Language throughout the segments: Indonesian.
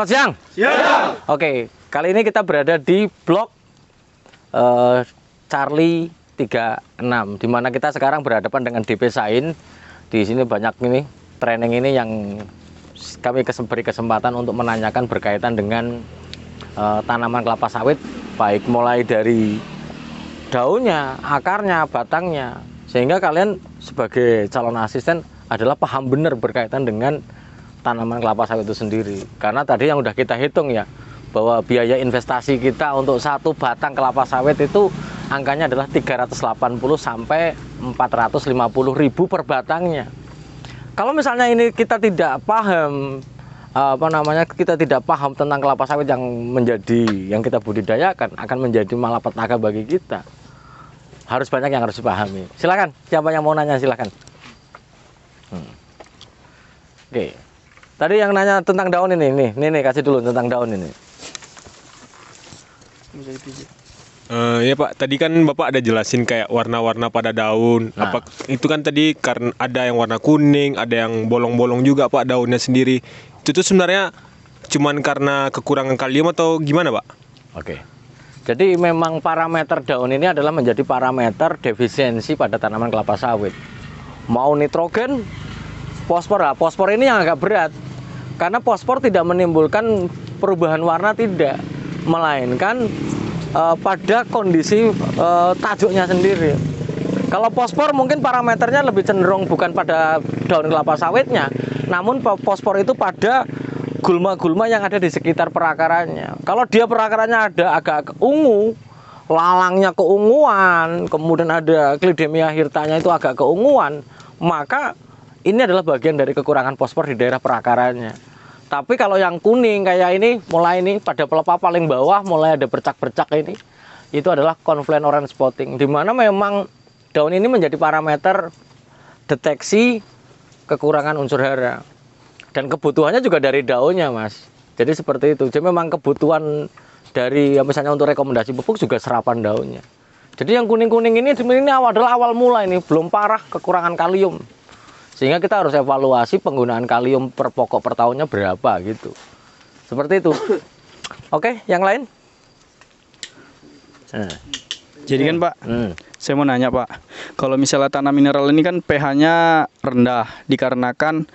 Selamat siang. Siang. Oke, kali ini kita berada di blok Charlie 36, di mana kita sekarang berhadapan dengan DP Sain. Di sini banyak ini training ini yang kami beri kesempatan untuk menanyakan berkaitan dengan tanaman kelapa sawit, baik mulai dari daunnya, akarnya, batangnya, sehingga kalian sebagai calon asisten adalah paham benar berkaitan dengan tanaman kelapa sawit itu sendiri. Karena tadi yang udah kita hitung ya, bahwa biaya investasi kita untuk satu batang kelapa sawit itu angkanya adalah 380 sampai 450 ribu per batangnya. Kalau misalnya ini kita tidak paham kita tidak paham tentang kelapa sawit yang kita budidayakan, akan menjadi malapetaka bagi kita. Harus banyak yang harus dipahami. Silakan, siapa yang mau nanya silakan. Oke. Tadi yang nanya tentang daun ini, nih kasih dulu tentang daun ini. Ya Pak, tadi kan Bapak ada jelasin kayak warna-warna pada daun. Nah. Apa itu kan tadi karena ada yang warna kuning, ada yang bolong-bolong juga Pak daunnya sendiri. Itu tuh sebenarnya cuman karena kekurangan kalium atau gimana Pak? Oke. Jadi memang parameter daun ini adalah menjadi parameter defisiensi pada tanaman kelapa sawit. Mau nitrogen, fosfor. Fosfor ini yang agak berat. Karena fosfor tidak menimbulkan perubahan warna, tidak, melainkan pada kondisi tajuknya sendiri. Kalau fosfor mungkin parameternya lebih cenderung bukan pada daun kelapa sawitnya, namun fosfor itu pada gulma-gulma yang ada di sekitar perakarannya. Kalau dia perakarannya ada agak ungu, lalangnya keunguan, kemudian ada Clidemia hirtanya itu agak keunguan, maka ini adalah bagian dari kekurangan fosfor di daerah perakarannya. Tapi kalau yang kuning kayak ini, mulai ini pada pelepah paling bawah mulai ada bercak-bercak ini, itu adalah confluent orange spotting, di mana memang daun ini menjadi parameter deteksi kekurangan unsur hara. Dan kebutuhannya juga dari daunnya, Mas. Jadi seperti itu. Jadi memang kebutuhan dari misalnya untuk rekomendasi pupuk juga serapan daunnya. Jadi yang kuning-kuning ini adalah awal mula, ini belum parah kekurangan kalium. Sehingga kita harus evaluasi penggunaan kalium per pokok per tahunnya berapa gitu. Seperti itu. Oke, yang lain? Jadi kan Pak, saya mau nanya Pak, kalau misalnya tanah mineral ini kan pH-nya rendah dikarenakan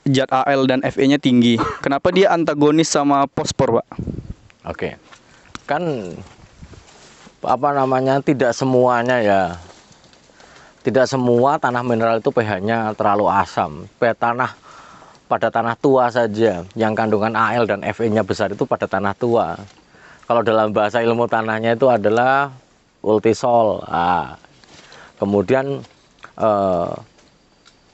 zat Al dan Fe-nya tinggi. Kenapa dia antagonis sama fosfor Pak? Oke. Kan tidak semuanya ya. Tidak semua tanah mineral itu pH-nya terlalu asam. Pada tanah tua saja yang kandungan Al dan Fe-nya besar itu pada tanah tua. Kalau dalam bahasa ilmu tanahnya itu adalah ultisol. Kemudian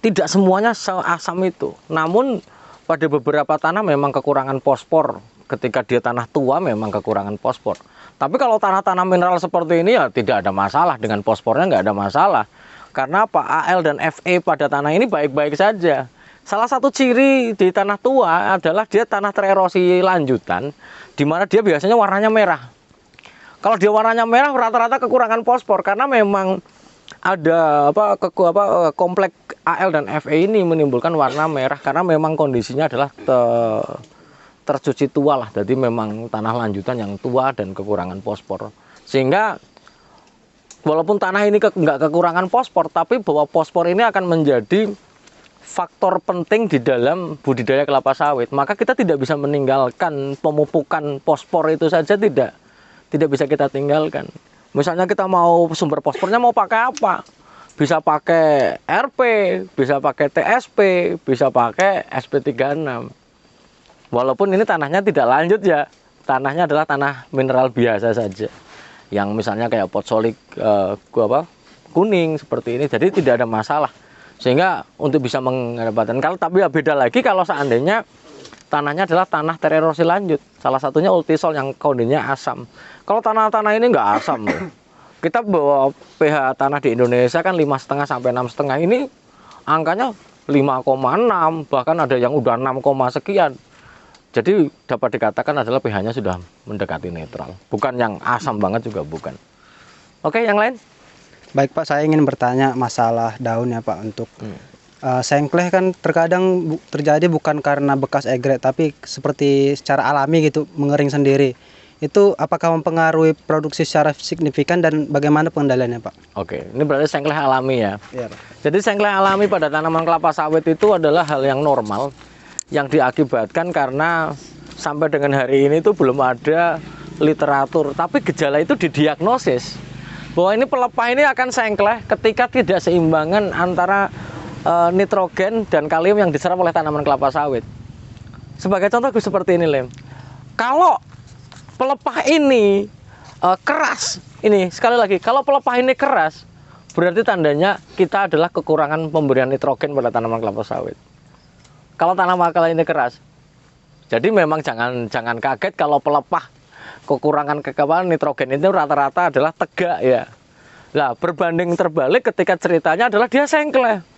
tidak semuanya asam itu. Namun pada beberapa tanah memang kekurangan fosfor. Ketika dia tanah tua memang kekurangan fosfor. Tapi kalau tanah-tanah mineral seperti ini ya tidak ada masalah, dengan fosfornya nggak ada masalah. Karena apa? Al dan Fe pada tanah ini baik-baik saja. Salah satu ciri di tanah tua adalah dia tanah tererosi lanjutan, di mana dia biasanya warnanya merah. Kalau dia warnanya merah rata-rata kekurangan fosfor, karena memang ada kompleks Al dan Fe ini menimbulkan warna merah karena memang kondisinya adalah tercuci tua lah. Jadi memang tanah lanjutan yang tua dan kekurangan fosfor. Sehingga walaupun tanah ini nggak kekurangan fosfor, tapi bahwa fosfor ini akan menjadi faktor penting di dalam budidaya kelapa sawit. Maka kita tidak bisa meninggalkan pemupukan fosfor itu saja, tidak bisa kita tinggalkan. Misalnya kita mau sumber fosfornya mau pakai apa? Bisa pakai RP, bisa pakai TSP, bisa pakai SP36. Walaupun ini tanahnya tidak lanjut ya, tanahnya adalah tanah mineral biasa saja. Yang misalnya kayak potsolik kuning seperti ini, jadi tidak ada masalah. Sehingga untuk bisa mendapatkan tapi ya beda lagi kalau seandainya tanahnya adalah tanah tererosi lanjut, salah satunya ultisol yang kondisinya asam. Kalau tanah-tanah ini nggak asam, kita bawa pH tanah di Indonesia kan 5,5 sampai 6,5, ini angkanya 5,6, bahkan ada yang udah 6, sekian. Jadi dapat dikatakan adalah pH-nya sudah mendekati netral, bukan yang asam banget juga bukan. Oke, yang lain? Baik Pak, saya ingin bertanya masalah daun ya Pak, untuk Sengkleh kan terkadang terjadi bukan karena bekas egrek, tapi seperti secara alami gitu, mengering sendiri. Itu apakah mempengaruhi produksi secara signifikan dan bagaimana pengendaliannya, Pak? Oke, ini berarti sengkleh alami ya. Iya, Pak. Jadi sengkleh alami pada tanaman kelapa sawit itu adalah hal yang normal yang diakibatkan karena sampai dengan hari ini itu belum ada literatur, tapi gejala itu didiagnosis bahwa ini pelepah ini akan sengkleh ketika tidak seimbangan antara nitrogen dan kalium yang diserap oleh tanaman kelapa sawit. Sebagai contoh seperti ini, Lem. Kalau pelepah ini keras, ini sekali lagi, kalau pelepah ini keras, berarti tandanya kita adalah kekurangan pemberian nitrogen pada tanaman kelapa sawit. Kalau tanaman kelapa ini keras, jadi memang jangan kaget kalau pelepah kekurangan kekebalan nitrogen itu rata-rata adalah tegak ya. Nah, berbanding terbalik ketika ceritanya adalah dia sengkleh.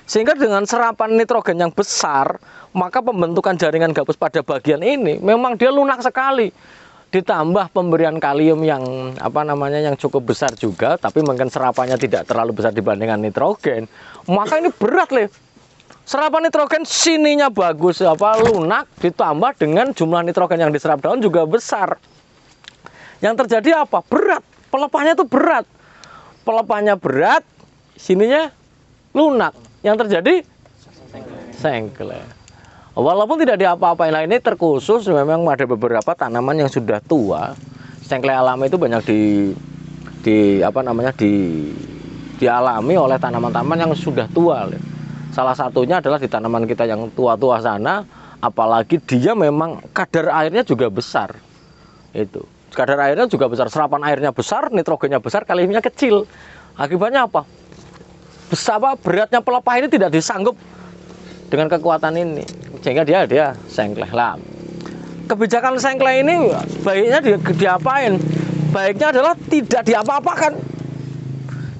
Sehingga dengan serapan nitrogen yang besar, maka pembentukan jaringan gabus pada bagian ini memang dia lunak sekali. Ditambah pemberian kalium yang yang cukup besar juga, tapi mungkin serapannya tidak terlalu besar dibandingkan nitrogen. Maka ini berat, Le. Serapan nitrogen sininya bagus, lunak, ditambah dengan jumlah nitrogen yang diserap daun juga besar. Yang terjadi apa? Berat. Pelepahnya itu berat. Pelepahnya berat, sininya lunak. Yang terjadi sengkleh. Walaupun tidak diapa-apain, nah ini terkhusus memang ada beberapa tanaman yang sudah tua. Sengkleh alami itu banyak dialami oleh tanaman-tanaman yang sudah tua. Salah satunya adalah di tanaman kita yang tua-tua sana, apalagi dia memang kadar airnya juga besar. Itu. Kadar airnya juga besar, serapan airnya besar, nitrogennya besar, kaliumnya kecil. Akibatnya apa? Beratnya pelepah ini tidak disanggup dengan kekuatan ini, sehingga dia sengkleh lah. Kebijakan sengkleh ini baiknya diapain? Baiknya adalah tidak diapa-apakan.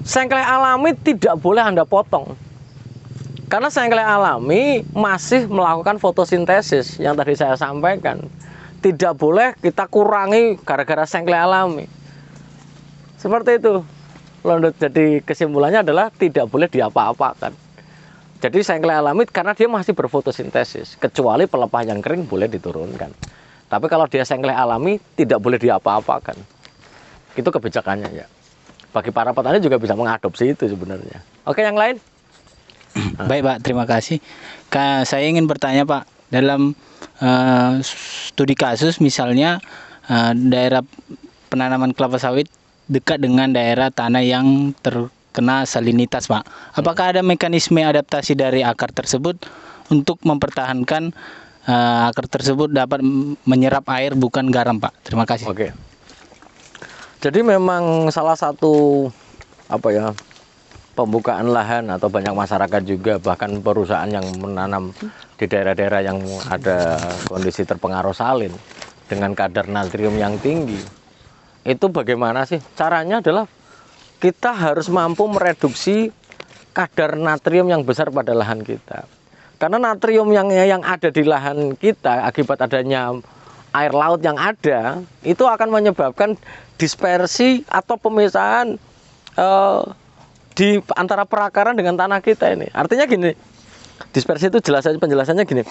Sengkleh alami tidak boleh Anda potong, karena sengkleh alami masih melakukan fotosintesis yang tadi saya sampaikan. Tidak boleh kita kurangi gara-gara sengkleh alami. Seperti itu. Jadi kesimpulannya adalah tidak boleh diapa-apakan. Jadi sengkleh alami karena dia masih berfotosintesis, kecuali pelepah yang kering boleh diturunkan. Tapi kalau dia sengkleh alami tidak boleh diapa-apakan. Itu kebijakannya ya. Bagi para petani juga bisa mengadopsi itu sebenarnya. Oke, yang lain? Baik, Pak, terima kasih. Saya ingin bertanya, Pak, dalam studi kasus misalnya daerah penanaman kelapa sawit dekat dengan daerah tanah yang terkena salinitas, Pak. Apakah ada mekanisme adaptasi dari akar tersebut untuk mempertahankan akar tersebut dapat menyerap air bukan garam, Pak? Terima kasih. Oke. Jadi memang salah satu pembukaan lahan atau banyak masyarakat juga bahkan perusahaan yang menanam di daerah-daerah yang ada kondisi terpengaruh salin dengan kadar natrium yang tinggi. Itu bagaimana sih? Caranya adalah kita harus mampu mereduksi kadar natrium yang besar pada lahan kita. Karena natrium yang ada di lahan kita akibat adanya air laut yang ada, itu akan menyebabkan dispersi atau pemisahan di antara perakaran dengan tanah kita ini. Artinya gini, dispersi itu penjelasannya gini.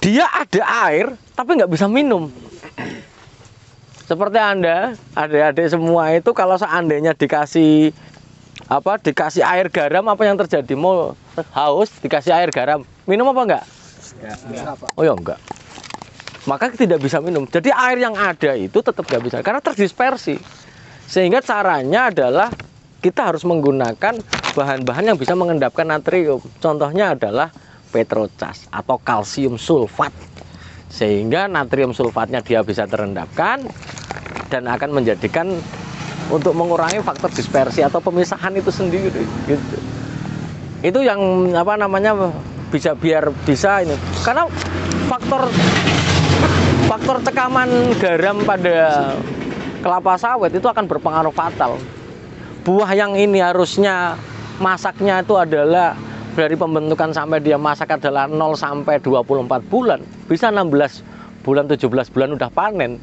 Dia ada air tapi nggak bisa minum. Seperti Anda, adik-adik semua itu kalau seandainya dikasih air garam, apa yang terjadi? Mau haus dikasih air garam, minum apa enggak? Oh ya enggak. Maka tidak bisa minum. Jadi air yang ada itu tetap nggak bisa karena terdispersi. Sehingga caranya adalah kita harus menggunakan bahan-bahan yang bisa mengendapkan natrium. Contohnya adalah petrocas atau kalsium sulfat. Sehingga natrium sulfatnya dia bisa terendapkan dan akan menjadikan untuk mengurangi faktor dispersi atau pemisahan itu sendiri gitu. Itu yang biar bisa ini. Karena faktor cekaman garam pada kelapa sawit itu akan berpengaruh fatal. Buah yang ini harusnya masaknya itu adalah dari pembentukan sampai dia masak adalah 0 sampai 24 bulan. Bisa 16 bulan, 17 bulan udah panen.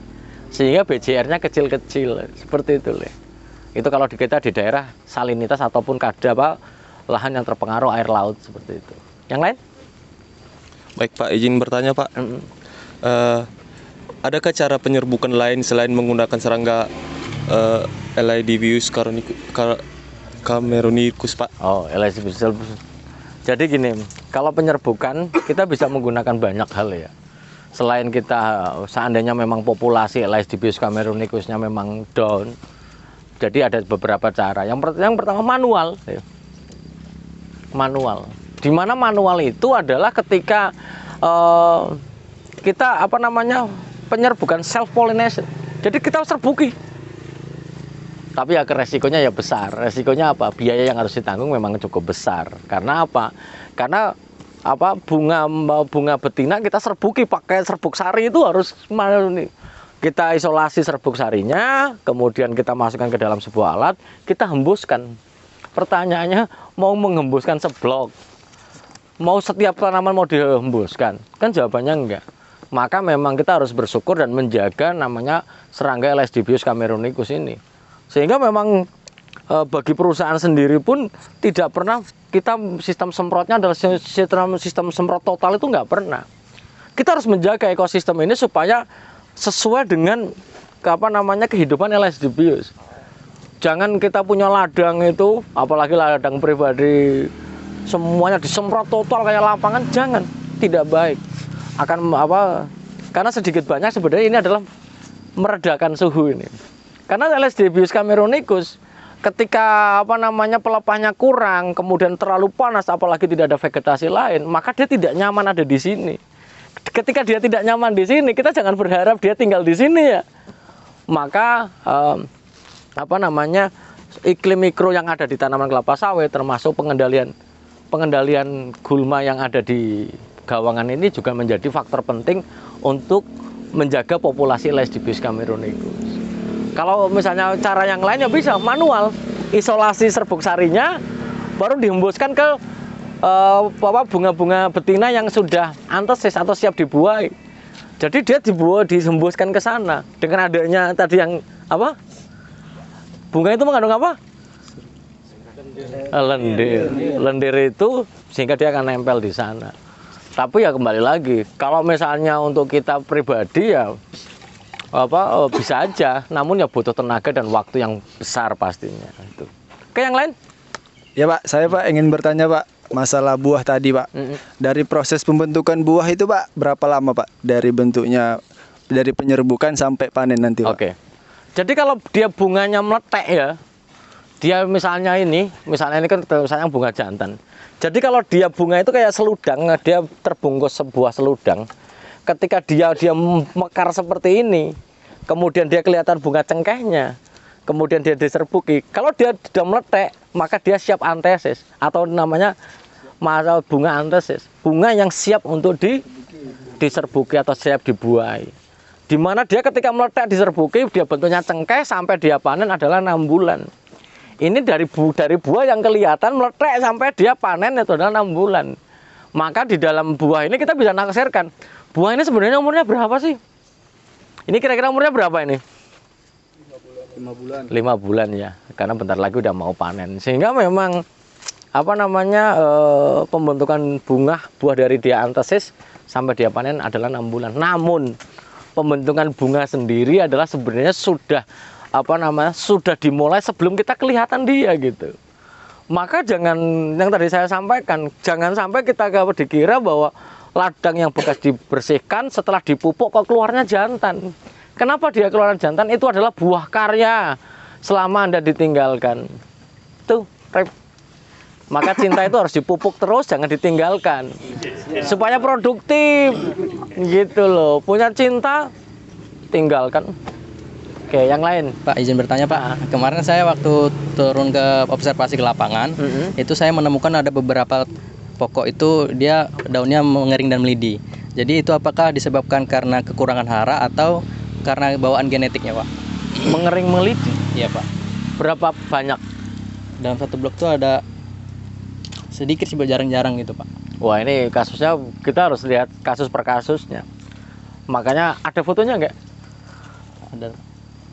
Sehingga BCR-nya kecil-kecil. Seperti itu. Itu kalau kita di daerah salinitas ataupun lahan yang terpengaruh air laut seperti itu. Yang lain? Baik Pak, izin bertanya Pak. Adakah cara penyerbukan lain selain menggunakan serangga Elaidibus cameronicus Pak? Oh, Elaidibus. Jadi gini, kalau penyerbukan kita bisa menggunakan banyak hal ya. Selain kita seandainya memang populasi Elaidibus cameronicusnya memang down, jadi ada beberapa cara. Yang pertama manual. Ya. Manual. Di mana manual itu adalah ketika kita penyerbukan self pollination. Jadi kita serbuki. Tapi ya resikonya ya besar. Resikonya apa? Biaya yang harus ditanggung memang cukup besar. Karena apa? Karena bunga betina kita serbuki pakai serbuk sari itu harus kita isolasi serbuk sarinya, kemudian kita masukkan ke dalam sebuah alat, kita hembuskan. Pertanyaannya, mau menghembuskan seblok, mau setiap tanaman mau dihembuskan? Kan jawabannya enggak. Maka memang kita harus bersyukur dan menjaga namanya serangga Elaidibus cameronicus ini. Sehingga memang bagi perusahaan sendiri pun tidak pernah kita sistem semprotnya adalah sistem semprot total itu nggak pernah. Kita harus menjaga ekosistem ini supaya sesuai dengan kehidupan Elaidibus. Jangan kita punya ladang itu, apalagi ladang pribadi, semuanya disemprot total kayak lapangan, jangan, tidak baik. Karena sedikit banyak sebenarnya ini adalah meredakan suhu ini. Karena Elaidibus cameronicus ketika pelepahnya kurang, kemudian terlalu panas, apalagi tidak ada vegetasi lain, maka dia tidak nyaman ada di sini. Ketika dia tidak nyaman di sini, kita jangan berharap dia tinggal di sini ya. Maka iklim mikro yang ada di tanaman kelapa sawit, termasuk pengendalian gulma yang ada di gawangan ini juga menjadi faktor penting untuk menjaga populasi Elaidibus cameronicus. Kalau misalnya cara yang lain ya bisa manual, isolasi serbuk sarinya, baru dihembuskan ke bunga-bunga betina yang sudah antesis atau siap dibuai. Jadi dia dihembuskan ke sana. Dengan adanya tadi yang bunga itu mengandung apa? Lendir. Lendir itu sehingga dia akan nempel di sana. Tapi ya kembali lagi, kalau misalnya untuk kita pribadi ya bisa aja, namun ya butuh tenaga dan waktu yang besar pastinya itu. Oke, yang lain? Ya Pak, saya Pak ingin bertanya Pak masalah buah tadi Pak. Dari proses pembentukan buah itu Pak berapa lama Pak dari bentuknya, dari penyerbukan sampai panen nanti Pak? Oke. Jadi kalau dia bunganya meletek ya, dia misalnya ini kan misalnya bunga jantan. Jadi kalau dia bunga itu kayak seludang, dia terbungkus sebuah seludang. Ketika dia mekar seperti ini, kemudian dia kelihatan bunga cengkehnya, kemudian dia diserbuki. Kalau dia sudah meletek, maka dia siap antesis atau namanya bunga antesis, bunga yang siap untuk diserbuki atau siap dibuai. Di mana dia ketika meletek diserbuki, dia bentuknya cengkeh sampai dia panen adalah 6 bulan. Ini dari buah yang kelihatan meletek sampai dia panen itu adalah 6 bulan. Maka di dalam buah ini kita bisa naksirkan, buah ini sebenarnya umurnya berapa sih? Ini kira-kira umurnya berapa ini? 5 bulan. 5 bulan ya, karena bentar lagi udah mau panen. Sehingga memang pembentukan buah dari dia antesis sampai dia panen adalah 6 bulan. Namun pembentukan bunga sendiri adalah sebenarnya sudah dimulai sebelum kita kelihatan dia gitu. Maka jangan, yang tadi saya sampaikan, jangan sampai kita dikira bahwa ladang yang bekas dibersihkan setelah dipupuk kok keluarnya jantan. Kenapa dia keluar jantan? Itu adalah buah karya selama Anda ditinggalkan. Tuh, maka cinta itu harus dipupuk terus, jangan ditinggalkan. Supaya produktif. Gitu loh. Punya cinta, tinggalkan. Oke, yang lain. Pak, izin bertanya Pak. Kemarin saya waktu turun ke observasi ke lapangan, itu saya menemukan ada beberapa pokok itu dia daunnya mengering dan melidi. Jadi itu apakah disebabkan karena kekurangan hara atau karena bawaan genetiknya Pak? Mengering melidi? Iya Pak. Berapa banyak? Dalam satu blok itu ada sedikit sih, jarang-jarang gitu Pak. Wah, ini kasusnya kita harus lihat kasus per kasusnya. Makanya ada fotonya nggak? Ada.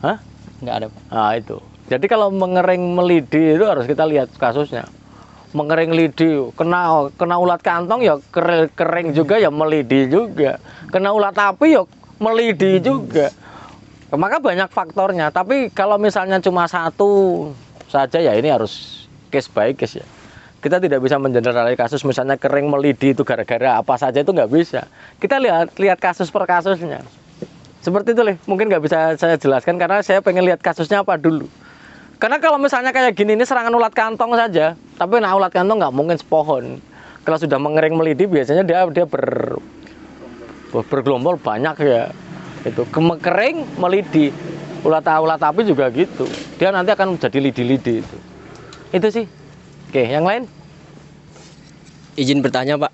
Hah? Nggak ada Pak. Nah itu. Jadi kalau mengering melidi itu harus kita lihat kasusnya. mengering lidi, kena ulat kantong ya kering juga ya melidi juga, kena ulat api ya melidi juga. Maka banyak faktornya. Tapi kalau misalnya cuma satu saja ya ini harus case by case ya. Kita tidak bisa mengeneralisasi kasus misalnya kering melidi itu gara-gara apa saja, itu nggak bisa. Kita lihat kasus per kasusnya. Seperti itu, mungkin nggak bisa saya jelaskan karena saya pengen lihat kasusnya apa dulu. Karena kalau misalnya kayak gini, ini serangan ulat kantong saja, tapi ulat kantong nggak mungkin sepohon. Kalau sudah mengering melidi biasanya dia bergelombol banyak ya. Itu kering melidi, ulat api juga gitu. Dia nanti akan menjadi lidi-lidi itu. Itu sih. Oke, yang lain? Izin bertanya Pak.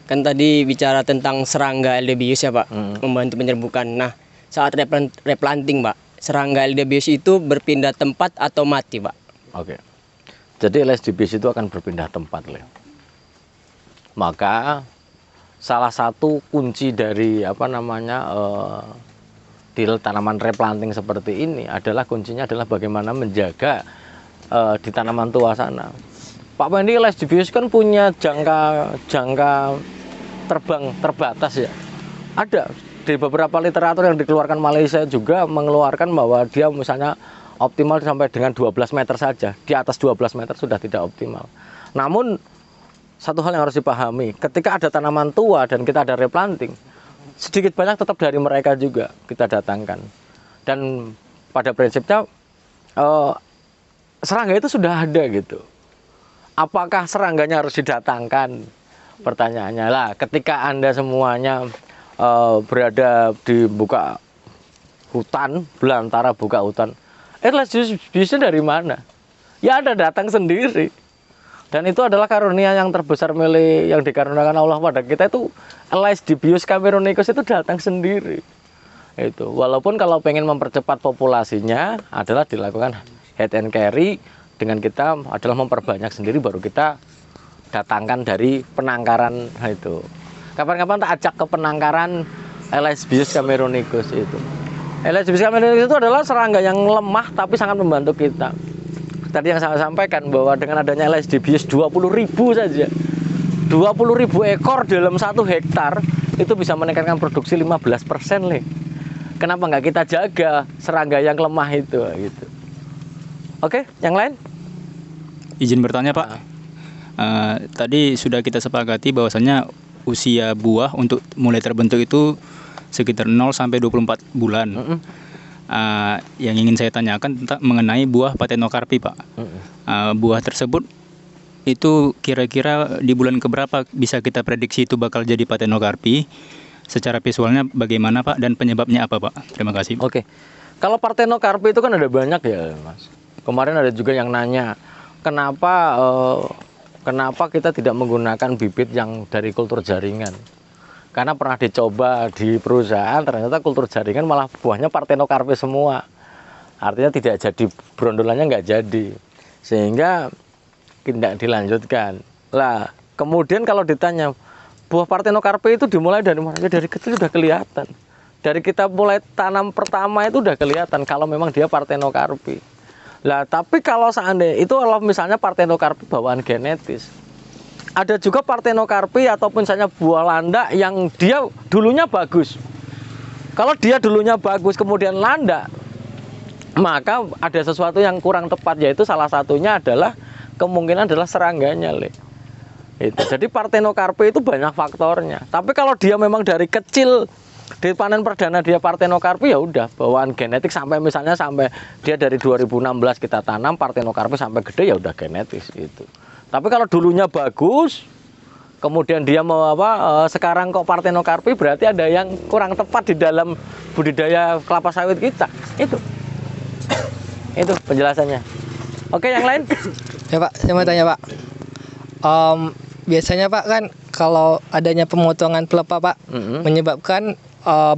Kan tadi bicara tentang serangga eldebius ya Pak, membantu penyerbukan. Nah, saat replanting Pak, serangga eldebius itu berpindah tempat atau mati Pak? Oke. Jadi eldebius itu akan berpindah tempat, Maka salah satu kunci dari di tanaman replanting seperti ini adalah kuncinya adalah bagaimana menjaga di tanaman tua sana. Pak Pendi, eldebius kan punya jangka terbang terbatas ya. Ada di beberapa literatur yang dikeluarkan Malaysia juga mengeluarkan bahwa dia misalnya optimal sampai dengan 12 meter saja. Di atas 12 meter sudah tidak optimal. Namun satu hal yang harus dipahami, ketika ada tanaman tua dan kita ada replanting, sedikit banyak tetap dari mereka juga kita datangkan. Dan pada prinsipnya serangga itu sudah ada gitu. Apakah serangganya harus didatangkan? Pertanyaannya lah, ketika Anda semuanya berada di buka hutan, belantara buka hutan, eldebiusnya dari mana? Ya Anda datang sendiri. Dan itu adalah karunia yang terbesar yang dikaruniakan Allah pada kita itu, Eldebius cameronicus itu datang sendiri. Itu walaupun kalau pengen mempercepat populasinya adalah dilakukan head and carry, dengan kita adalah memperbanyak sendiri baru kita datangkan dari penangkaran itu. Kapan-kapan tak ajak ke penangkaran Eldebius cameronicus itu. Eldebius cameronicus itu adalah serangga yang lemah tapi sangat membantu kita. Tadi yang saya sampaikan bahwa dengan adanya Eldebius 20.000 saja, 20.000 ekor dalam 1 hektar itu bisa meningkatkan produksi 15%. Kenapa nggak kita jaga serangga yang lemah itu gitu. Oke, yang lain? Izin bertanya Pak. Tadi sudah kita sepakati bahwasannya usia buah untuk mulai terbentuk itu sekitar 0 sampai 24 bulan. Yang ingin saya tanyakan tentang mengenai buah Parthenocarpi Pak. Buah tersebut itu kira-kira di bulan keberapa bisa kita prediksi itu bakal jadi Parthenocarpi? Secara visualnya bagaimana Pak dan penyebabnya apa Pak? Terima kasih. Oke. Kalau Parthenocarpi itu kan ada banyak ya Mas. Kemarin ada juga yang nanya kenapa kita tidak menggunakan bibit yang dari kultur jaringan? Karena pernah dicoba di perusahaan, ternyata kultur jaringan malah buahnya Parthenocarpi semua. Artinya tidak jadi, brondolannya nggak jadi. Sehingga tidak dilanjutkan. Lah, kemudian kalau ditanya, buah Parthenocarpi itu dimulai dari mana? Ya, dari kecil sudah kelihatan. Dari kita mulai tanam pertama itu udah kelihatan kalau memang dia Parthenocarpi. Lah, tapi kalau seandainya itu kalau misalnya Parthenocarpi bawaan genetis, ada juga Parthenocarpi ataupun misalnya buah landak yang dia dulunya bagus. Kalau dia dulunya bagus kemudian landak, maka ada sesuatu yang kurang tepat, yaitu salah satunya adalah kemungkinan adalah serangganya, Itu. Jadi Parthenocarpi itu banyak faktornya. Tapi kalau dia memang dari kecil di panen perdana dia Parthenocarpi, ya udah bawaan genetik sampai misalnya sampai dia dari 2016 kita tanam Parthenocarpi sampai gede, ya udah genetis gitu. Tapi kalau dulunya bagus kemudian dia mau sekarang kok Parthenocarpi, berarti ada yang kurang tepat di dalam budidaya kelapa sawit kita. Itu penjelasannya. Oke, yang lain? Ya Pak, saya mau tanya Pak. Biasanya Pak kan kalau adanya pemotongan pelepah Pak menyebabkan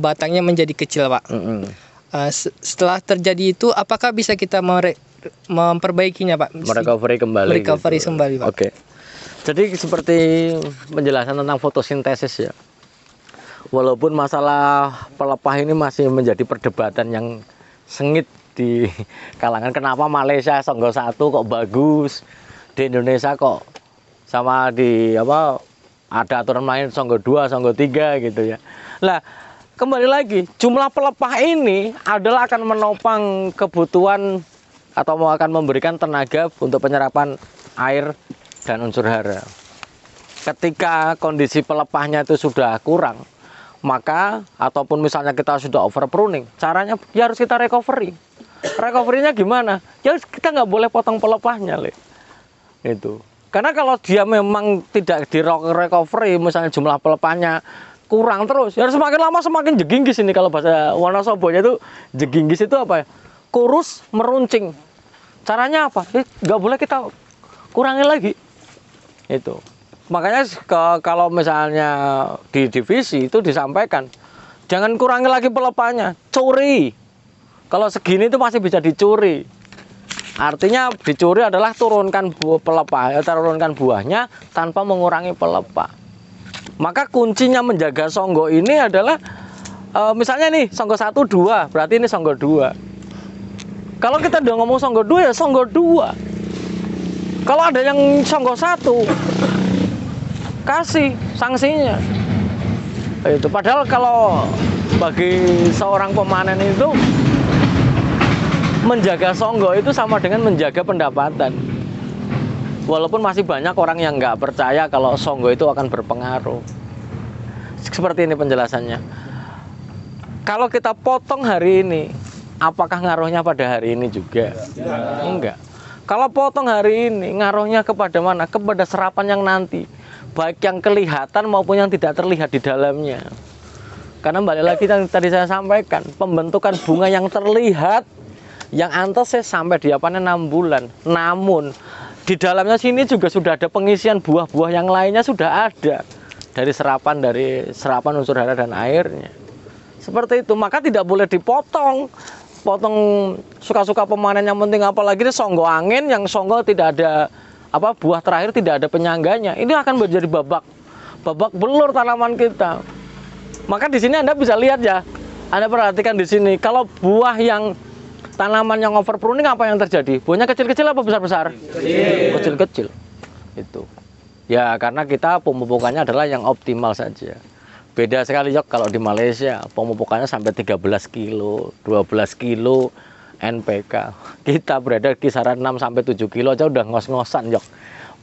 batangnya menjadi kecil Pak. Setelah terjadi itu, apakah bisa kita memperbaikinya Pak? Merecovery kembali. Kembali Pak. Oke. Jadi seperti penjelasan tentang fotosintesis ya. Walaupun masalah pelepah ini masih menjadi perdebatan yang sengit di kalangan, kenapa Malaysia Songgo 1 kok bagus, di Indonesia kok sama di apa ada aturan main songgo 2, songgo 3 gitu ya. Nah, kembali lagi, jumlah pelepah ini adalah akan menopang kebutuhan atau akan memberikan tenaga untuk penyerapan air dan unsur hara. Ketika kondisi pelepahnya itu sudah kurang, maka ataupun misalnya kita sudah over pruning, caranya ya harus kita recovery. Recovery-nya gimana? Ya kita nggak boleh potong pelepahnya, itu. Karena kalau dia memang tidak di recovery, misalnya jumlah pelepahnya kurang terus, ya semakin lama semakin jeginggis ini. Kalau bahasa Wonosobonya itu jeginggis itu apa ya? Kurus, meruncing. Caranya apa? Nggak boleh kita kurangi lagi. Itu. Makanya kalau misalnya di divisi itu disampaikan, jangan kurangi lagi pelepahnya, curi. Kalau segini itu masih bisa dicuri. Artinya dicuri adalah turunkan pelepah, turunkan buahnya tanpa mengurangi pelepah. Maka kuncinya menjaga songgo ini adalah misalnya nih songgo 1, 2, berarti ini songgo 2. Kalau kita udah ngomong songgo 2 ya songgo 2. Kalau ada yang songgo 1, kasih sanksinya. Itu padahal kalau bagi seorang pemanen itu menjaga songgo itu sama dengan menjaga pendapatan. Walaupun masih banyak orang yang nggak percaya kalau songgo itu akan berpengaruh. Seperti ini penjelasannya. Kalau kita potong hari ini, apakah ngaruhnya pada hari ini juga? Enggak. Kalau potong hari ini, ngaruhnya kepada mana? Kepada serapan yang nanti. Baik yang kelihatan maupun yang tidak terlihat di dalamnya. Karena balik lagi yang tadi saya sampaikan, pembentukan bunga yang terlihat yang anteses sampai dia panen 6 bulan. Namun di dalamnya sini juga sudah ada pengisian buah-buah yang lainnya sudah ada dari serapan unsur hara dan airnya. Seperti itu. Maka tidak boleh dipotong. Potong suka-suka pemanen, yang penting apalagi ini songgo angin yang songgo tidak ada apa buah terakhir tidak ada penyangganya. Ini akan menjadi babak belur tanaman kita. Maka di sini Anda bisa lihat ya. Anda perhatikan di sini kalau buah yang tanaman yang over pruning apa yang terjadi? Buahnya kecil-kecil apa besar-besar? Kecil-kecil. Itu. Ya karena kita pemupukannya adalah yang optimal saja. Beda sekali Yok kalau di Malaysia pemupukannya sampai 13 kilo, 12 kilo NPK. Kita berada kisaran 6 sampai 7 kilo aja udah ngos-ngosan Yok.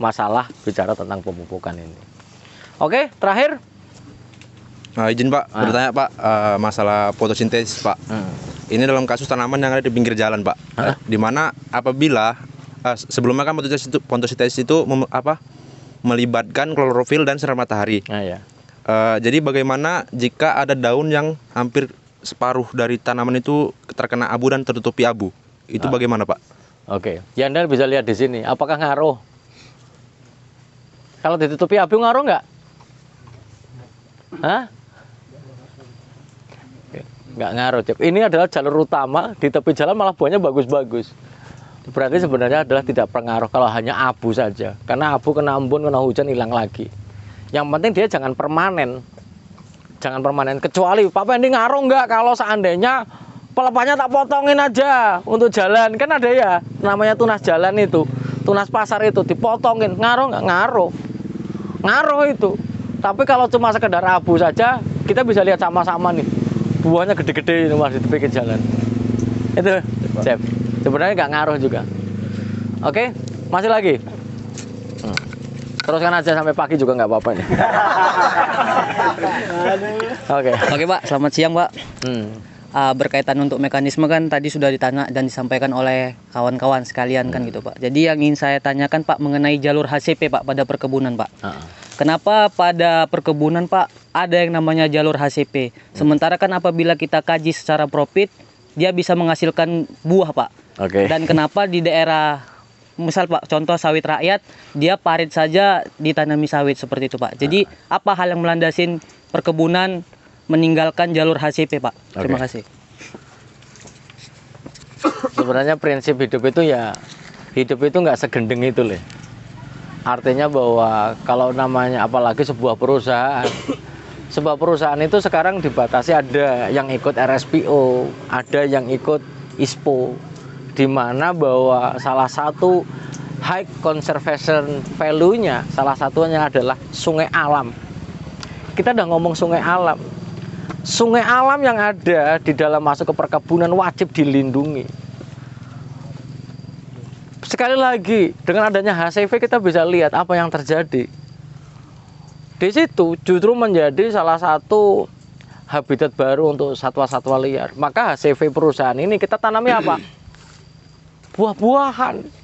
Masalah bicara tentang pemupukan ini. Oke, terakhir. Izin Pak, bertanya Pak, masalah fotosintesis Pak. Ini dalam kasus tanaman yang ada di pinggir jalan Pak, di mana apabila sebelumnya kan fotosintesis itu melibatkan klorofil dan sinar matahari. Jadi bagaimana jika ada daun yang hampir separuh dari tanaman itu terkena abu dan tertutupi abu, itu bagaimana Pak? Oke, ya Anda bisa lihat di sini, apakah ngaruh? Kalau ditutupi abu ngaruh nggak? Hah? Nggak ngaruh. Ini adalah jalur utama, di tepi jalan malah buahnya bagus-bagus. Berarti sebenarnya adalah tidak pengaruh kalau hanya abu saja. Karena abu kena embun, kena hujan hilang lagi. Yang penting dia jangan permanen. Jangan permanen. Kecuali Pak Pendi ngaruh nggak kalau seandainya pelepahnya tak potongin aja untuk jalan. Kan ada ya namanya tunas jalan itu, tunas pasar itu dipotongin. Ngaruh nggak? Ngaruh. Ngaruh itu. Tapi kalau cuma sekedar abu saja, kita bisa lihat sama-sama nih. Buahnya gede-gede itu masih di pinggir jalan. Itu, Chef. Sebenarnya nggak ngaruh juga. Oke, masih lagi. Teruskan aja sampai pagi juga nggak apa-apa nih. Oke Pak, selamat siang Pak. Berkaitan untuk mekanisme kan tadi sudah ditanya dan disampaikan oleh kawan-kawan sekalian kan gitu Pak. Jadi yang ingin saya tanyakan Pak mengenai jalur HCP Pak pada perkebunan Pak. Kenapa pada perkebunan Pak ada yang namanya jalur HCP? Sementara kan apabila kita kaji secara profit, dia bisa menghasilkan buah Pak. Dan kenapa di daerah, misal Pak, contoh sawit rakyat, dia parit saja ditanami sawit seperti itu Pak. Jadi apa hal yang melandasin perkebunan meninggalkan jalur HCP Pak? Terima kasih. Sebenarnya prinsip hidup itu ya, hidup itu nggak segendeng itu loh. Artinya bahwa kalau namanya apalagi sebuah perusahaan itu sekarang dibatasi, ada yang ikut RSPO, ada yang ikut ISPO, di mana bahwa salah satu high conservation value-nya salah satunya adalah sungai alam. Kita udah ngomong sungai alam. Sungai alam yang ada di dalam masuk ke perkebunan wajib dilindungi. Sekali lagi, dengan adanya HCV kita bisa lihat apa yang terjadi. Di situ justru menjadi salah satu habitat baru untuk satwa-satwa liar. Maka HCV perusahaan ini kita tanami apa? Buah-buahan.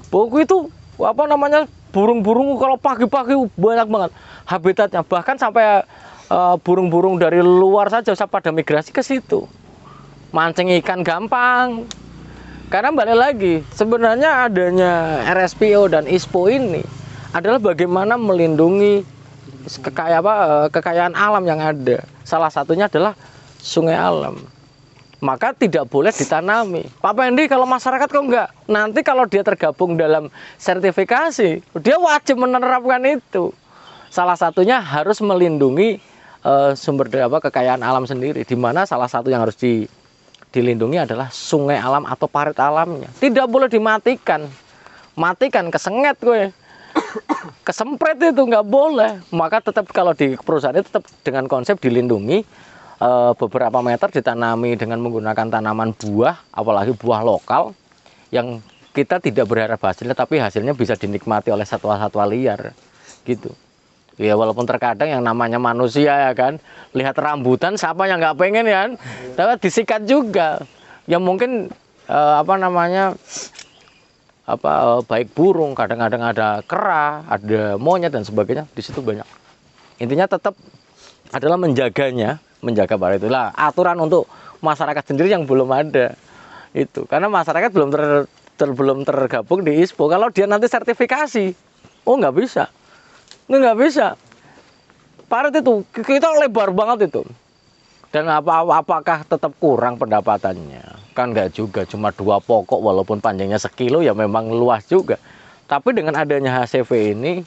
Buku itu apa namanya, burung-burung kalau pagi-pagi banyak banget habitatnya, bahkan sampai burung-burung dari luar saja pada migrasi ke situ. Mancing ikan gampang. Karena balik lagi, sebenarnya adanya RSPO dan ISPO ini adalah bagaimana melindungi kekayaan alam yang ada. Salah satunya adalah sungai alam. Maka tidak boleh ditanami. Pak Pendi, kalau masyarakat kok enggak? Nanti kalau dia tergabung dalam sertifikasi, dia wajib menerapkan itu. Salah satunya harus melindungi sumber daya kekayaan alam sendiri, di mana salah satu yang harus dilindungi adalah sungai alam atau parit alamnya. Tidak boleh dimatikan. Matikan, kesenget gue. Kesempret itu nggak boleh. Maka tetap kalau di perusahaan itu tetap dengan konsep dilindungi. Beberapa meter ditanami dengan menggunakan tanaman buah, apalagi buah lokal yang kita tidak berharap hasilnya, tapi hasilnya bisa dinikmati oleh satwa-satwa liar gitu. Ya walaupun terkadang yang namanya manusia ya kan, lihat rambutan siapa yang nggak pengen ya kan, tapi disikat juga. Ya mungkin baik burung, kadang-kadang ada kera, ada monyet dan sebagainya, di situ banyak. Intinya tetap adalah menjaga parit itulah aturan untuk masyarakat sendiri yang belum ada itu, karena masyarakat belum tergabung di ISPO. Kalau dia nanti sertifikasi, nggak bisa. Parit itu kita lebar banget itu, dan apakah tetap kurang pendapatannya? Kan nggak juga, cuma 2 pokok walaupun panjangnya sekilo ya memang luas juga. Tapi dengan adanya HCV ini,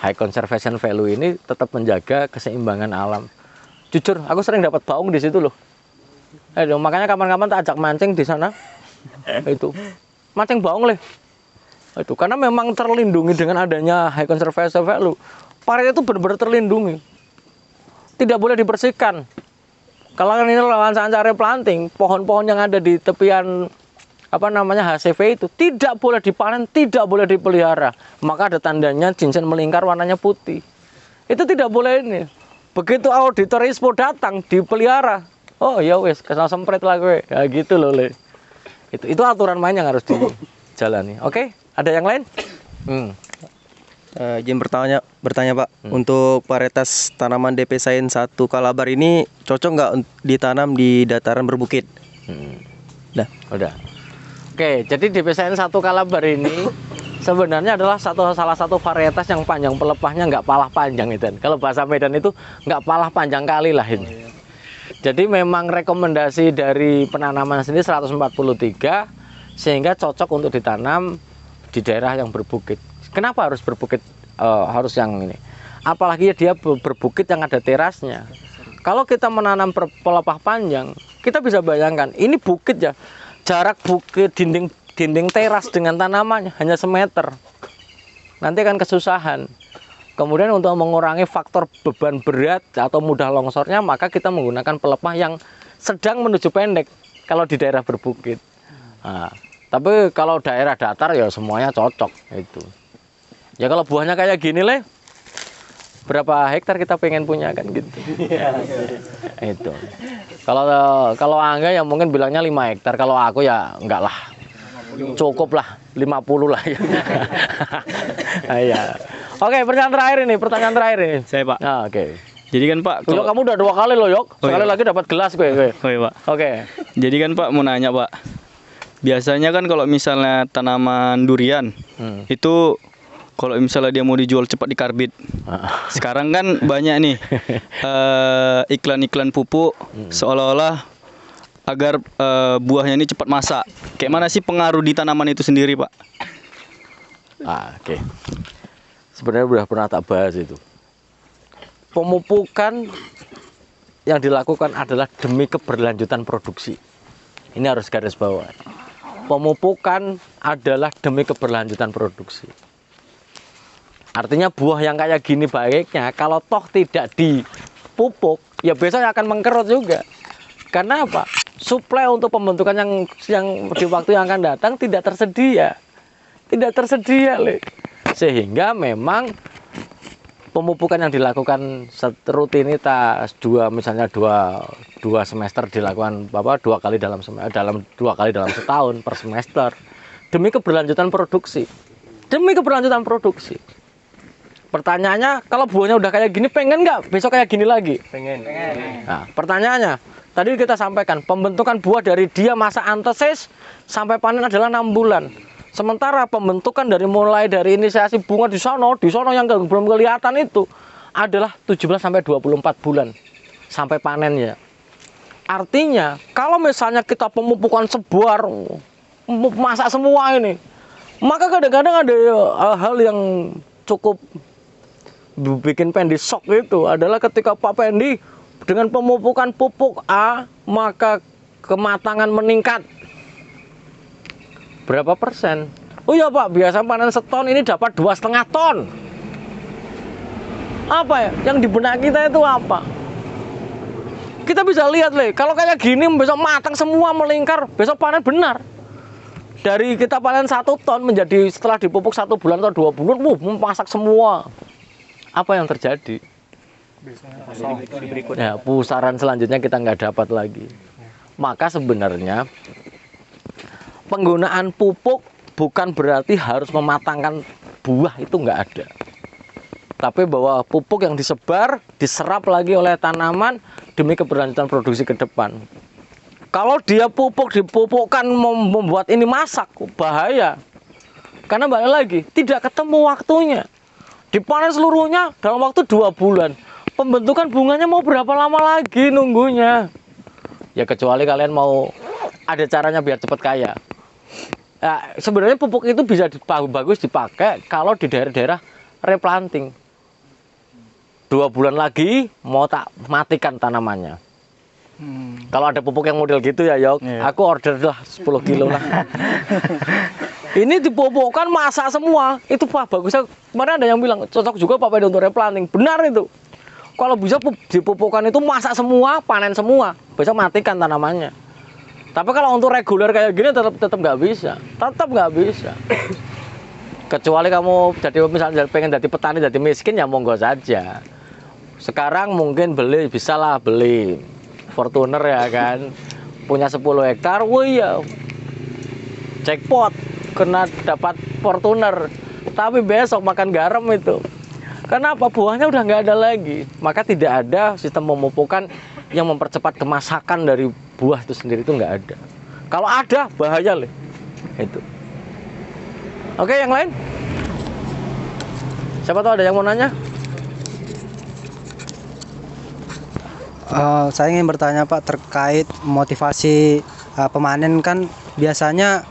high conservation value ini tetap menjaga keseimbangan alam. Jujur, aku sering dapat baung di situ loh. Makanya kapan-kapan tak ajak mancing di sana. Itu mancing baung itu karena memang terlindungi dengan adanya high conservation value. Parit itu benar-benar terlindungi. Tidak boleh dibersihkan. Kalau ini lawan sancare planting, pohon-pohon yang ada di tepian HCV itu tidak boleh dipanen, tidak boleh dipelihara. Maka ada tandanya cincin melingkar warnanya putih. Itu tidak boleh ini. Begitu auditor ISPO datang dipelihara, oh ya wes kesal sempret lah gue, ya gitu loh itu aturan main yang harus dijalani. Oke, ada yang lain? Izin bertanya Pak, untuk varietas tanaman DP Science 1 Kalabar ini cocok nggak ditanam di dataran berbukit? Udah. Oke, jadi DP Science 1 Kalabar ini sebenarnya adalah salah satu varietas yang panjang pelepahnya nggak palah panjang itu. Kalau bahasa Medan itu nggak palah panjang kali lah ini. Jadi memang rekomendasi dari penanaman sendiri 143 sehingga cocok untuk ditanam di daerah yang berbukit. Kenapa harus berbukit? Harus yang ini. Apalagi dia berbukit yang ada terasnya. Kalau kita menanam pelepah panjang, kita bisa bayangkan ini bukit ya. Jarak bukit dinding teras dengan tanamannya hanya semeter. Nanti akan kesusahan. Kemudian untuk mengurangi faktor beban berat atau mudah longsornya, maka kita menggunakan pelepah yang sedang menuju pendek kalau di daerah berbukit. Nah, tapi kalau daerah datar ya semuanya cocok itu. Ya kalau buahnya kayak gini berapa hektar kita pengen punya kan gitu. Itu. Kalau Angga ya mungkin bilangnya 5 hektar, kalau aku ya enggak lah. Cukup lah 50 lah ya. Iya. Oke, pertanyaan terakhir ini. Saya Pak. Nah, oke. Jadi kan Pak, Yok, kamu udah 2 kali loh, Yok. Sekali lagi dapat gelas gue. Oh iya Pak. Oke. Jadi kan Pak mau nanya Pak. Biasanya kan kalau misalnya tanaman durian itu kalau misalnya dia mau dijual cepat dikarbit. Sekarang kan banyak nih iklan-iklan pupuk seolah-olah agar buahnya ini cepat masak. Kayak mana sih pengaruh di tanaman itu sendiri, Pak? Oke. Sebenarnya udah pernah tak bahas itu. Pemupukan yang dilakukan adalah demi keberlanjutan produksi. Ini harus garis bawah. pemupukan adalah demi keberlanjutan produksi. Artinya buah yang kayak gini baiknya kalau toh tidak dipupuk, ya besok akan mengkerut juga. Karena apa? Suplai untuk pembentukan yang di waktu yang akan datang tidak tersedia. Tidak tersedia, Le. Sehingga memang pemupukan yang dilakukan rutinitas misalnya dua semester dilakukan 2 kali dalam 2 kali dalam setahun per semester demi keberlanjutan produksi. Demi keberlanjutan produksi. Pertanyaannya, kalau buahnya udah kayak gini, pengen nggak besok kayak gini lagi? Pengen. Nah, pertanyaannya, tadi kita sampaikan pembentukan buah dari dia masa antesis sampai panen adalah 6 bulan. Sementara pembentukan mulai dari inisiasi bunga di sono yang belum kelihatan itu adalah 17 sampai 24 bulan sampai panennya. Artinya, kalau misalnya kita pemupukan sebar, masak semua ini, maka kadang-kadang ada hal yang cukup bikin Pendi shock itu adalah ketika Pak Pendi dengan pemupukan pupuk A, maka kematangan meningkat berapa persen? Oh ya Pak, biasa panen seton ini dapat 2,5 ton. Apa ya? Yang di benak kita itu apa? Kita bisa lihat, Le, kalau kayak gini besok matang semua melingkar, besok panen benar. Dari kita panen 1 ton menjadi setelah dipupuk 1 bulan atau 2 bulan, masak semua. Apa yang terjadi? Ya, pusaran selanjutnya kita nggak dapat lagi. Maka sebenarnya penggunaan pupuk bukan berarti harus mematangkan buah, itu nggak ada. Tapi bahwa pupuk yang disebar, diserap lagi oleh tanaman demi keberlanjutan produksi ke depan. Kalau dia dipupukkan membuat ini masak, bahaya. Karena balik lagi, tidak ketemu waktunya. Dipanen seluruhnya dalam waktu 2 bulan. Pembentukan bunganya mau berapa lama lagi nunggunya? Ya kecuali kalian mau ada caranya biar cepat kaya. Ya, sebenarnya pupuk itu bisa bagus dipakai kalau di daerah-daerah replanting. 2 bulan lagi mau tak matikan tanamannya. Kalau ada pupuk yang model gitu ya, Yok, aku order lah 10 kilo lah. Ini dipupukkan masak semua, itu bagusnya. Kemarin ada yang bilang cocok juga Pak Pendi untuk replanting. Benar itu. Kalau bisa dipupukkan itu masak semua, panen semua, besok matikan tanamannya. Tapi kalau untuk reguler kayak gini tetap nggak bisa, Kecuali kamu misalnya pengen jadi petani, jadi miskin ya monggo saja. Sekarang mungkin bisa beli Fortuner ya kan, punya 10 hektar, wah iya, jackpot, kena dapat Fortuner. Tapi besok makan garam itu. Kenapa? Buahnya udah nggak ada lagi. Maka tidak ada sistem pemupukan yang mempercepat kemasakan dari buah itu sendiri, itu nggak ada. Kalau ada, bahaya Le. Itu. Oke, yang lain? Siapa tahu ada yang mau nanya? Saya ingin bertanya Pak terkait motivasi pemanen, kan biasanya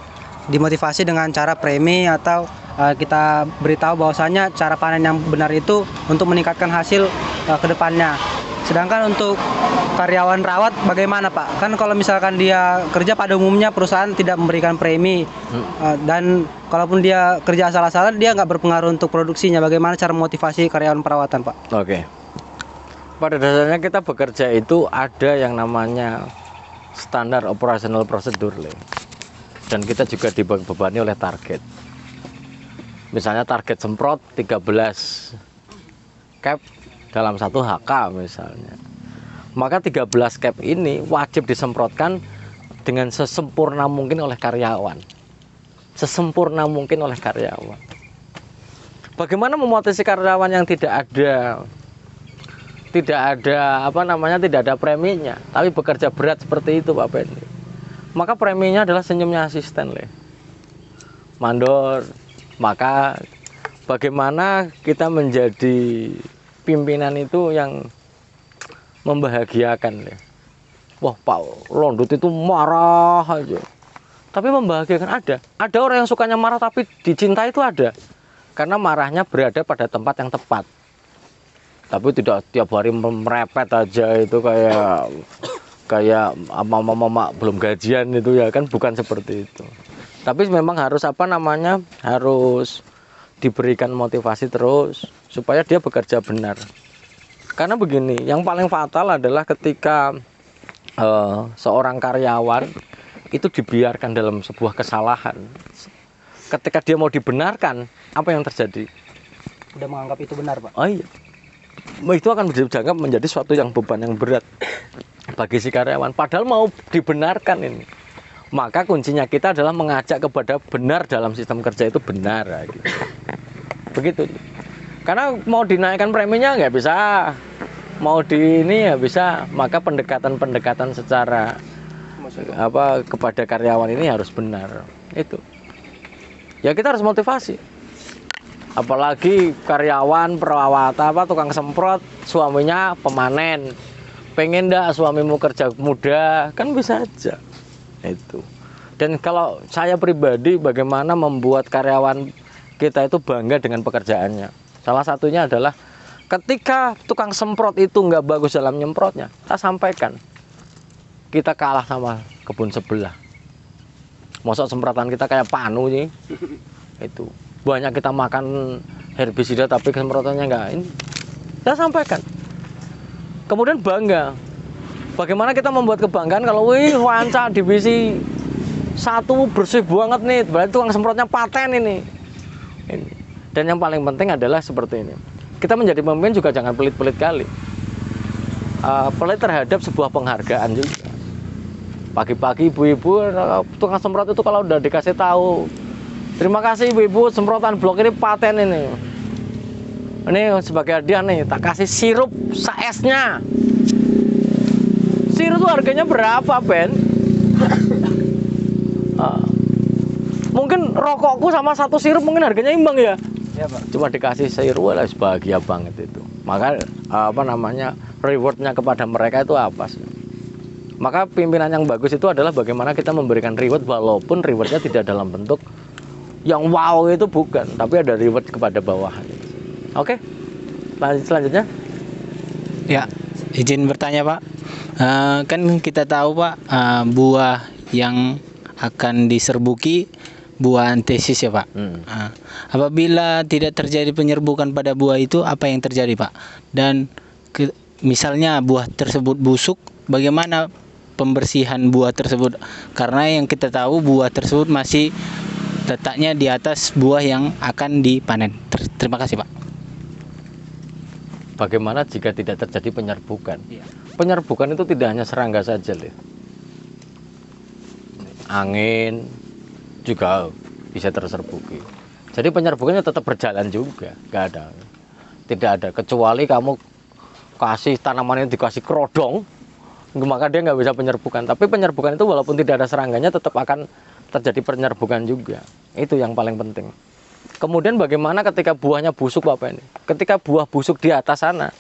dimotivasi dengan cara premi atau kita beritahu bahwasanya cara panen yang benar itu untuk meningkatkan hasil ke depannya. Sedangkan untuk karyawan rawat bagaimana Pak? Kan kalau misalkan dia kerja pada umumnya perusahaan tidak memberikan premi, dan kalaupun dia kerja asal-asalan dia nggak berpengaruh untuk produksinya. Bagaimana cara motivasi karyawan perawatan Pak? Oke. Pada dasarnya kita bekerja itu ada yang namanya standar operational procedure, Le. Dan kita juga dibebani oleh target. Misalnya target semprot 13 cap dalam 1 HK misalnya. Maka 13 cap ini wajib disemprotkan dengan sesempurna mungkin oleh karyawan. Sesempurna mungkin oleh karyawan. Bagaimana memotivasi karyawan yang tidak ada tidak ada preminya, tapi bekerja berat seperti itu Pak Pendi. Maka preminya adalah senyumnya asisten, Le. Mandor. Maka bagaimana kita menjadi pimpinan itu yang membahagiakan, Le. Wah, Pak Londut itu marah aja. Tapi membahagiakan ada. Ada orang yang sukanya marah tapi dicintai itu ada. Karena marahnya berada pada tempat yang tepat. Tapi tidak tiap hari merepet aja itu kayak mama belum gajian itu ya kan, bukan seperti itu. Tapi memang harus harus diberikan motivasi terus supaya dia bekerja benar. Karena begini, yang paling fatal adalah ketika seorang karyawan itu dibiarkan dalam sebuah kesalahan. Ketika dia mau dibenarkan, apa yang terjadi? Udah menganggap itu benar, Pak. Oh iya. Itu akan dianggap menjadi suatu yang beban yang berat bagi si karyawan. Padahal mau dibenarkan ini. Maka kuncinya kita adalah mengajak kepada benar dalam sistem kerja itu benar. Gitu. Begitu. Karena mau dinaikkan preminya nggak bisa, mau di ini ya bisa. Maka pendekatan secara kepada karyawan ini harus benar. Itu. Ya kita harus motivasi. Apalagi karyawan perawat tukang semprot, suaminya pemanen. Pengen ndak suamimu kerja muda, kan bisa aja. Itu. Dan kalau saya pribadi bagaimana membuat karyawan kita itu bangga dengan pekerjaannya. Salah satunya adalah ketika tukang semprot itu nggak bagus dalam nyemprotnya, saya sampaikan kita kalah sama kebun sebelah. Mosok semprotan kita kayak panu nih. Itu. Banyak kita makan herbisida tapi semprotannya nggak ini. Saya sampaikan. Kemudian bangga. Bagaimana kita membuat kebanggaan kalau wanca divisi 1 bersih banget nih, berarti tukang semprotnya paten ini. Dan yang paling penting adalah seperti ini. Kita menjadi pemimpin juga jangan pelit-pelit kali. Pelit terhadap sebuah penghargaan juga. Pagi-pagi ibu-ibu tukang semprot itu kalau udah dikasih tahu, terima kasih ibu-ibu semprotan blok ini paten ini. Ini sebagai hadiah nih, tak kasih sirup saesnya. Sirup itu harganya berapa, Ben? Mungkin rokokku sama satu sirup mungkin harganya imbang ya. Iya, Pak. Cuma dikasih sirup lah bahagia banget itu. Maka rewardnya kepada mereka itu apa sih? Maka pimpinan yang bagus itu adalah bagaimana kita memberikan reward walaupun rewardnya tidak dalam bentuk yang wow itu bukan, tapi ada reward kepada bawahan. Oke, selanjutnya. Ya, izin bertanya Pak. Kan kita tahu Pak, buah yang akan diserbuki buah antesis ya Pak. Apabila tidak terjadi penyerbukan pada buah itu, apa yang terjadi Pak? Dan misalnya buah tersebut busuk, bagaimana pembersihan buah tersebut? Karena yang kita tahu buah tersebut masih letaknya di atas buah yang akan dipanen. Terima kasih Pak. Bagaimana jika tidak terjadi penyerbukan? Penyerbukan itu tidak hanya serangga saja, Lih. Angin juga bisa terserbuki. Jadi penyerbukannya tetap berjalan juga, tidak ada. Kecuali kamu kasih tanamannya dikasih kerodong, maka dia nggak bisa penyerbukan. Tapi penyerbukan itu walaupun tidak ada serangganya tetap akan terjadi penyerbukan juga. Itu yang paling penting. Kemudian bagaimana ketika buahnya busuk Bapak ini? Ketika buah busuk di atas sana,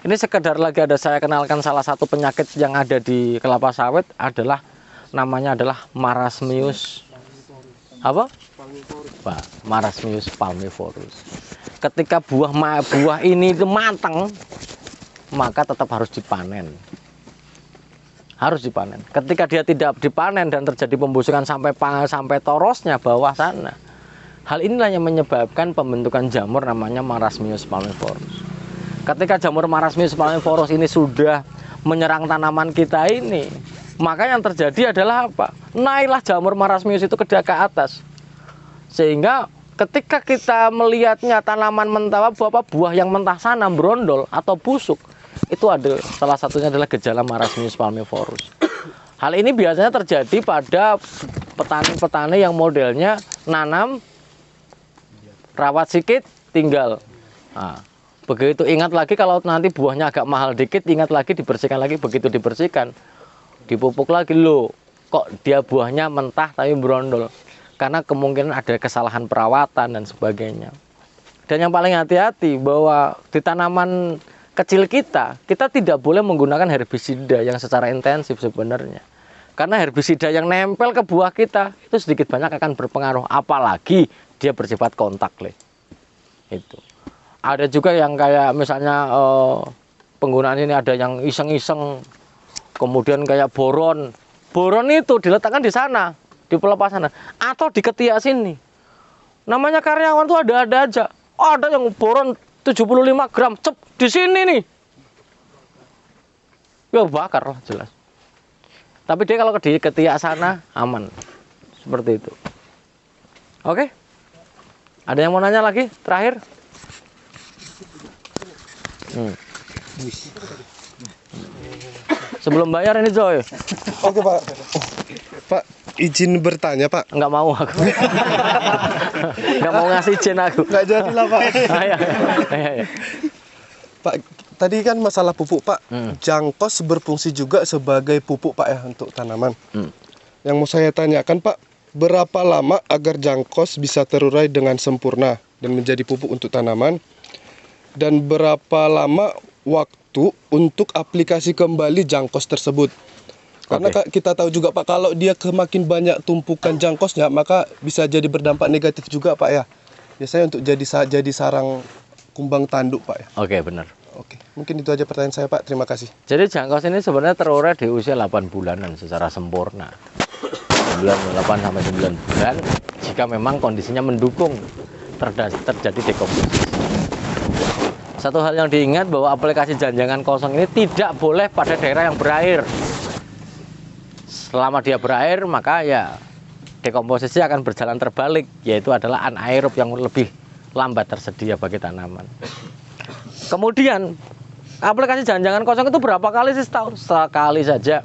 ini sekedar lagi ada saya kenalkan salah satu penyakit yang ada di kelapa sawit adalah namanya adalah Marasmius apa? Marasmius palmivorus. Ketika buah ini itu matang, maka tetap harus dipanen. Harus dipanen. Ketika dia tidak dipanen dan terjadi pembusukan sampai torosnya bawah sana, hal inilah yang menyebabkan pembentukan jamur namanya Marasmius palmivorus. Ketika jamur Marasmius palmivorus ini sudah menyerang tanaman kita ini, maka yang terjadi adalah apa? Naiklah jamur Marasmius itu ke atas. Sehingga ketika kita melihatnya tanaman mentah buah yang mentah sana berondol atau busuk, itu ada salah satunya adalah gejala Marasmius palmivorus. Hal ini biasanya terjadi pada petani-petani yang modelnya nanam rawat sedikit tinggal. Nah, begitu ingat lagi kalau nanti buahnya agak mahal dikit, ingat lagi dibersihkan lagi. Begitu dibersihkan, dipupuk lagi, loh kok dia buahnya mentah tapi berondol, karena kemungkinan ada kesalahan perawatan dan sebagainya. Dan yang paling hati-hati bahwa di tanaman kecil kita tidak boleh menggunakan herbisida yang secara intensif sebenarnya. Karena herbisida yang nempel ke buah kita itu sedikit banyak akan berpengaruh, apalagi dia bersifat kontak, Leh. Itu. Ada juga yang kayak misalnya penggunaan ini ada yang iseng-iseng, kemudian kayak boron. Boron itu diletakkan di sana, di pelepasan atau di ketiak sini. Namanya karyawan tuh ada aja. Ada yang boron 75 gram, cep di sini nih. Ya bakar lah jelas. Tapi dia kalau di ketiak sana aman. Seperti itu. Oke. Ada yang mau nanya lagi? Terakhir. Sebelum bayar ini Joy. Oke Pak. Pak, izin bertanya Pak. Enggak mau aku. Enggak mau ngasih izin aku. Enggak jadi lah Pak. Ayo. Pak, tadi kan masalah pupuk Pak. Jangkos berfungsi juga sebagai pupuk Pak ya untuk tanaman. Yang mau saya tanyakan Pak, berapa lama agar jangkos bisa terurai dengan sempurna dan menjadi pupuk untuk tanaman? Dan berapa lama waktu untuk aplikasi kembali jangkos tersebut? Karena kita tahu juga Pak, kalau dia makin banyak tumpukan jangkosnya, maka bisa jadi berdampak negatif juga Pak ya. Biasanya untuk jadi sarang kumbang tanduk Pak ya. Oke, benar. Oke, mungkin itu aja pertanyaan saya Pak. Terima kasih. Jadi jangkos ini sebenarnya terurai di usia 8 bulanan secara sempurna. 8 sampai 9 bulan jika memang kondisinya mendukung terjadi dekomposisi. Satu hal yang diingat bahwa aplikasi janjangan kosong ini tidak boleh pada daerah yang berair. Selama dia berair maka ya dekomposisi akan berjalan terbalik, yaitu adalah anaerob yang lebih lambat tersedia bagi tanaman. Kemudian aplikasi janjangan kosong itu berapa kali sih setahun? Sekali saja.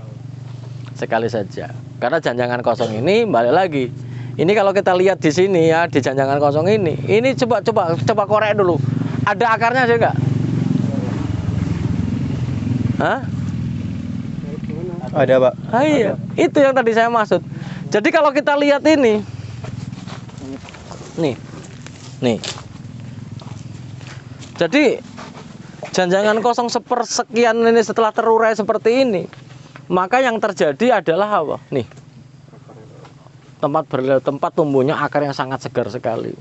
Sekali saja. Karena janjangan kosong ini balik lagi. Ini kalau kita lihat di sini ya, di janjangan kosong ini coba korek dulu. Ada akarnya sih enggak? Hah? Ada Pak. Iya, itu yang tadi saya maksud. Jadi kalau kita lihat ini, nih. Jadi janjangan kosong sepersekian ini setelah terurai seperti ini, maka yang terjadi adalah apa? Nih, tempat tumbuhnya akar yang sangat segar sekali.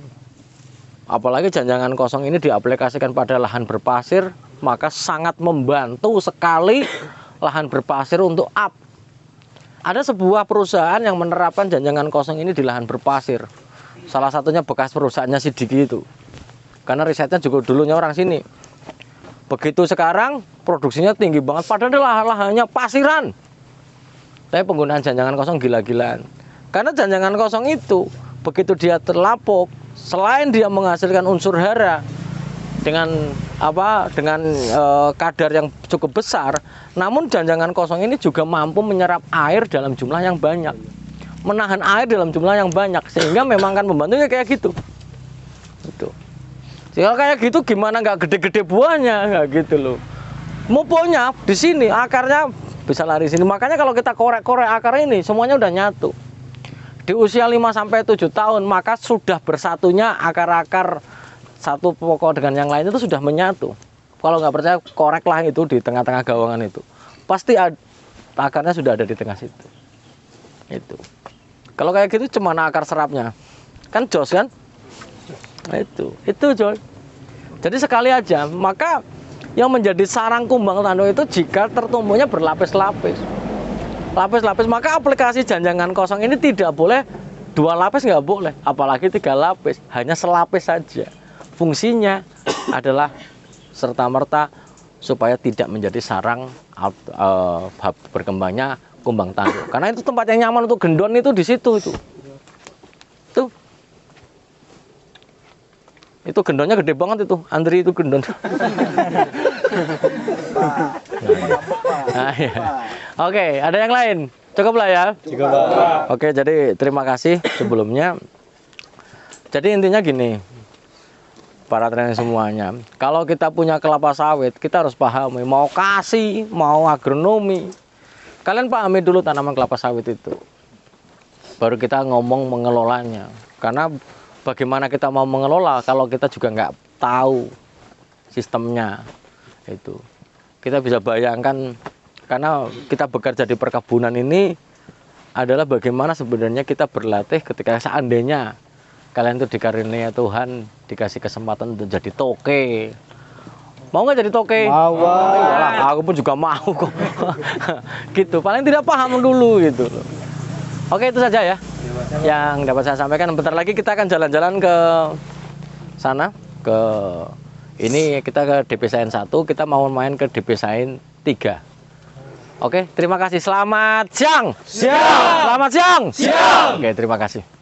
Apalagi janjangan kosong ini diaplikasikan pada lahan berpasir, maka sangat membantu sekali lahan berpasir untuk up. Ada sebuah perusahaan yang menerapkan janjangan kosong ini di lahan berpasir. Salah satunya bekas perusahaannya si Diki itu. Karena risetnya juga dulunya orang sini. Begitu sekarang produksinya tinggi banget, padahal lahannya pasiran. Tapi penggunaan janjangan kosong gila-gilaan. Karena janjangan kosong itu begitu dia terlapuk, selain dia menghasilkan unsur hara dengan kadar yang cukup besar, namun janjangan kosong ini juga mampu menyerap air dalam jumlah yang banyak, menahan air dalam jumlah yang banyak, sehingga memang kan membantunya kayak gitu. Gitu. Kalau kayak gitu gimana nggak gede-gede buahnya, nggak gitu loh. Mupuknya di sini, akarnya bisa lari sini. Makanya kalau kita korek-korek akar ini semuanya udah nyatu. Di usia 5-7 tahun maka sudah bersatunya akar-akar satu pokok dengan yang lain itu sudah menyatu. Kalau nggak percaya koreklah itu di tengah-tengah gawangan itu. Pasti akarnya sudah ada di tengah situ. Itu. Kalau kayak gitu cuma akar serapnya. Kan jos kan? Nah, itu Joy. Jadi sekali aja, maka yang menjadi sarang kumbang tanduk itu jika tertumbuhnya berlapis-lapis. Lapis-lapis, maka aplikasi janjangan kosong ini tidak boleh 2 lapis, nggak boleh, apalagi 3 lapis, hanya selapis saja. Fungsinya adalah serta-merta supaya tidak menjadi sarang berkembangnya kumbang tanduk. Karena itu tempat yang nyaman untuk gendon itu di situ itu. Itu gendonnya gede banget itu, Andri itu gendon. Nah, ya. Oke, ada yang lain? Cukup lah ya? Cukup, Pak. Oke, jadi terima kasih sebelumnya. Jadi intinya gini, para trainer semuanya, kalau kita punya kelapa sawit, kita harus pahami, mau kasih, mau agronomi, kalian pahami dulu tanaman kelapa sawit itu. Baru kita ngomong mengelolanya. Karena bagaimana kita mau mengelola kalau kita juga nggak tahu sistemnya itu. Kita bisa bayangkan, karena kita bekerja di perkebunan ini adalah bagaimana sebenarnya kita berlatih ketika seandainya kalian itu dikarunia Tuhan dikasih kesempatan untuk jadi toke. Mau nggak jadi toke? Mau. Iyalah, aku pun juga mau kok. Gitu. Paling tidak paham dulu gitu. Oke, itu saja ya. yang dapat saya sampaikan. Bentar lagi kita akan jalan-jalan ke sana, ke ini kita ke DP Sains 1, kita mau main ke DP Sains 3. Oke, terima kasih. Selamat siang. Siang. Selamat siang. Siang. Oke, terima kasih.